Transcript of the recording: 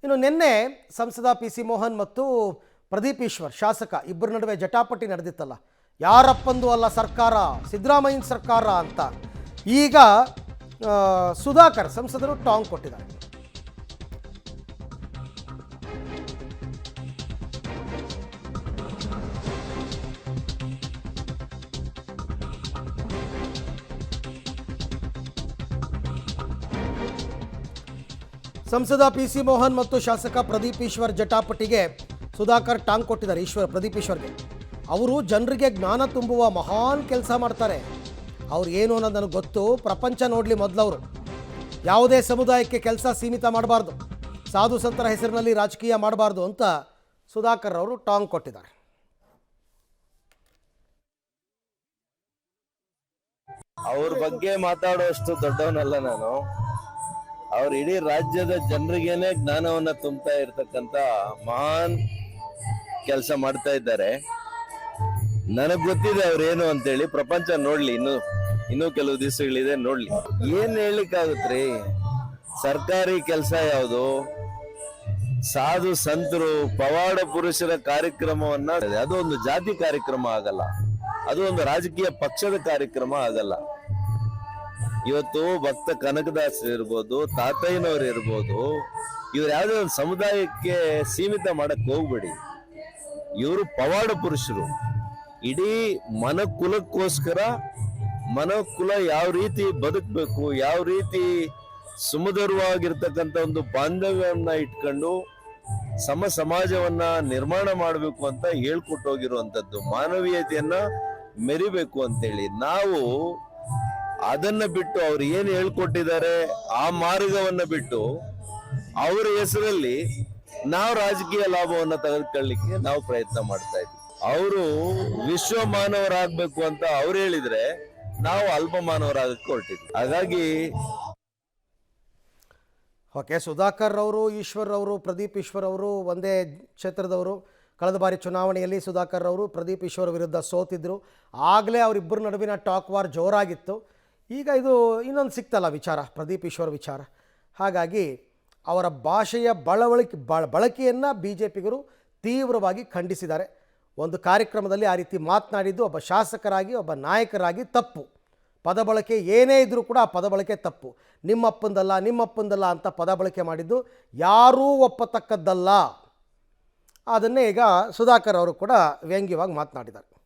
ಇನ್ನು ನಿನ್ನೆ ಸಂಸದ ಪಿ ಸಿ ಮೋಹನ್ ಮತ್ತು ಪ್ರದೀಪ್ ಈಶ್ವರ್ ಶಾಸಕ ಇಬ್ಬರ ನಡುವೆ ಜಟಾಪಟಿ ನಡೆದಿತ್ತಲ್ಲ, ಯಾರಪ್ಪಂದು ಅಲ್ಲ ಸರ್ಕಾರ, ಸಿದ್ದರಾಮಯ್ಯನ ಸರ್ಕಾರ ಅಂತ. ಈಗ ಸುಧಾಕರ್ ಸಂಸದರು ಟಾಂಗ್ ಕೊಟ್ಟಿದ್ದಾರೆ. ಸಂಸದ ಪಿ ಸಿ ಮೋಹನ್ ಮತ್ತು ಶಾಸಕ ಪ್ರದೀಪ್ ಈಶ್ವರ್ ಜಟಾಪಟಿಗೆ ಸುಧಾಕರ್ ಟಾಂಗ್ ಕೊಟ್ಟಿದ್ದಾರೆ. ಪ್ರದೀಪ್ ಈಶ್ವರ್ಗೆ ಅವರು ಜನರಿಗೆ ಜ್ಞಾನ ತುಂಬುವ ಮಹಾನ್ ಕೆಲಸ ಮಾಡ್ತಾರೆ. ಅವ್ರು ಏನು ಅನ್ನೋದು ನನಗೆ ಗೊತ್ತು, ಪ್ರಪಂಚ ನೋಡಲಿ ಮೊದಲವರು. ಯಾವುದೇ ಸಮುದಾಯಕ್ಕೆ ಕೆಲಸ ಸೀಮಿತ ಮಾಡಬಾರ್ದು, ಸಾಧು ಸಂತರ ಹೆಸರಿನಲ್ಲಿ ರಾಜಕೀಯ ಮಾಡಬಾರ್ದು ಅಂತ ಸುಧಾಕರ್ ಅವರು ಟಾಂಗ್ ಕೊಟ್ಟಿದ್ದಾರೆ. ಅವ್ರ ಬಗ್ಗೆ ಮಾತಾಡುವಷ್ಟು ದೊಡ್ಡವನಲ್ಲ ನಾನು. ಅವ್ರು ಇಡೀ ರಾಜ್ಯದ ಜನರಿಗೇನೆ ಜ್ಞಾನವನ್ನ ತುಂಬ್ತಾ ಇರ್ತಕ್ಕಂತ ಮಹಾನ್ ಕೆಲಸ ಮಾಡ್ತಾ ಇದ್ದಾರೆ. ನನಗ್ ಗೊತ್ತಿದೆ ಅವ್ರೇನು ಅಂತೇಳಿ. ಪ್ರಪಂಚ ನೋಡ್ಲಿ, ಇನ್ನೂ ಕೆಲವು ದಿವಸಗಳಿದೆ, ನೋಡ್ಲಿ. ಏನ್ ಹೇಳಿಕ್ಕಾಗತ್ರಿ? ಸರ್ಕಾರಿ ಕೆಲಸ ಯಾವುದು? ಸಾಧು ಸಂತರು ಪವಾಡ ಪುರುಷರ ಕಾರ್ಯಕ್ರಮವನ್ನ, ಅದು ಒಂದು ಜಾತಿ ಕಾರ್ಯಕ್ರಮ ಆಗಲ್ಲ, ಅದು ಒಂದು ರಾಜಕೀಯ ಪಕ್ಷದ ಕಾರ್ಯಕ್ರಮ ಆಗಲ್ಲ. ಇವತ್ತು ಭಕ್ತ ಕನಕದಾಸ್ ಇರ್ಬೋದು, ತಾತಯ್ಯನವ್ರು ಇರ್ಬೋದು, ಇವ್ರು ಯಾವುದೇ ಒಂದು ಸಮುದಾಯಕ್ಕೆ ಸೀಮಿತ ಮಾಡಕ್ ಹೋಗ್ಬೇಡಿ. ಇವರು ಪವಾಡ ಪುರುಷರು. ಇಡೀ ಮನಕುಲಕ್ಕೋಸ್ಕರ, ಮನಕುಲ ಯಾವ ರೀತಿ ಬದುಕಬೇಕು, ಯಾವ ರೀತಿ ಸುಮಧುರವಾಗಿರ್ತಕ್ಕಂಥ ಒಂದು ಬಾಂಧವ್ಯವನ್ನ ಇಟ್ಕೊಂಡು ಸಮಾಜವನ್ನ ನಿರ್ಮಾಣ ಮಾಡಬೇಕು ಅಂತ ಹೇಳ್ಕೊಟ್ಟು ಹೋಗಿರುವಂತದ್ದು, ಮಾನವೀಯತೆಯನ್ನ ಮೆರಿಬೇಕು ಅಂತೇಳಿ. ನಾವು ಅದನ್ನ ಬಿಟ್ಟು ಅವ್ರು ಏನು ಹೇಳ್ಕೊಟ್ಟಿದ್ದಾರೆ ಆ ಮಾರ್ಗವನ್ನ ಬಿಟ್ಟು ಅವರ ಹೆಸರಲ್ಲಿ ನಾವು ರಾಜಕೀಯ ಲಾಭವನ್ನ ತೆಗೆದುಕೊಳ್ಳಿಕ್ಕೆ ನಾವು ಪ್ರಯತ್ನ ಮಾಡ್ತಾ ಇದ್ವಿ. ಅವರು ವಿಶ್ವ ಮಾನವರಾಗಬೇಕು ಅಂತ ಅವ್ರು ಹೇಳಿದ್ರೆ ನಾವು ಅಲ್ಪ ಮಾನವರಾಗಕ್ಕೆ ಹೊರಟಿದ್ವಿ. ಹಾಗಾಗಿ ಓಕೆ, ಸುಧಾಕರ್ ಅವರು, ಈಶ್ವರ್ ಅವರು, ಪ್ರದೀಪ್ ಈಶ್ವರ್ ಅವರು ಒಂದೇ ಕ್ಷೇತ್ರದವರು. ಕಳೆದ ಬಾರಿ ಚುನಾವಣೆಯಲ್ಲಿ ಸುಧಾಕರ್ ಅವರು ಪ್ರದೀಪ್ ಈಶ್ವರ್ ವಿರುದ್ಧ ಸೋತಿದ್ರು. ಆಗಲೇ ಅವರಿಬ್ಬರ ನಡುವಿನ ಟಾಕ್ ವಾರ್ ಜೋರಾಗಿತ್ತು. ಈಗ ಇದು ಇನ್ನೊಂದು ಸಿಕ್ತಲ್ಲ ವಿಚಾರ, ಪ್ರದೀಪ್ ಈಶ್ವರ್ ವಿಚಾರ. ಹಾಗಾಗಿ ಅವರ ಭಾಷೆಯ ಬಳಕೆಯನ್ನು ಬಿ ಜೆ ಪಿಗರು ತೀವ್ರವಾಗಿ ಖಂಡಿಸಿದ್ದಾರೆ. ಒಂದು ಕಾರ್ಯಕ್ರಮದಲ್ಲಿ ಆ ರೀತಿ ಮಾತನಾಡಿದ್ದು ಒಬ್ಬ ಶಾಸಕರಾಗಿ, ಒಬ್ಬ ನಾಯಕರಾಗಿ ತಪ್ಪು. ಪದ ಬಳಕೆ ಏನೇ ಇದ್ದರೂ ಕೂಡ ಆ ಪದ ಬಳಕೆ ತಪ್ಪು. ನಿಮ್ಮಪ್ಪಂದಲ್ಲ ಅಂತ ಪದ ಬಳಕೆ ಮಾಡಿದ್ದು ಯಾರೂ ಒಪ್ಪತಕ್ಕದ್ದಲ್ಲ. ಅದನ್ನೇ ಈಗ ಸುಧಾಕರ್ ಅವರು ಕೂಡ ವ್ಯಂಗ್ಯವಾಗಿ ಮಾತನಾಡಿದ್ದಾರೆ.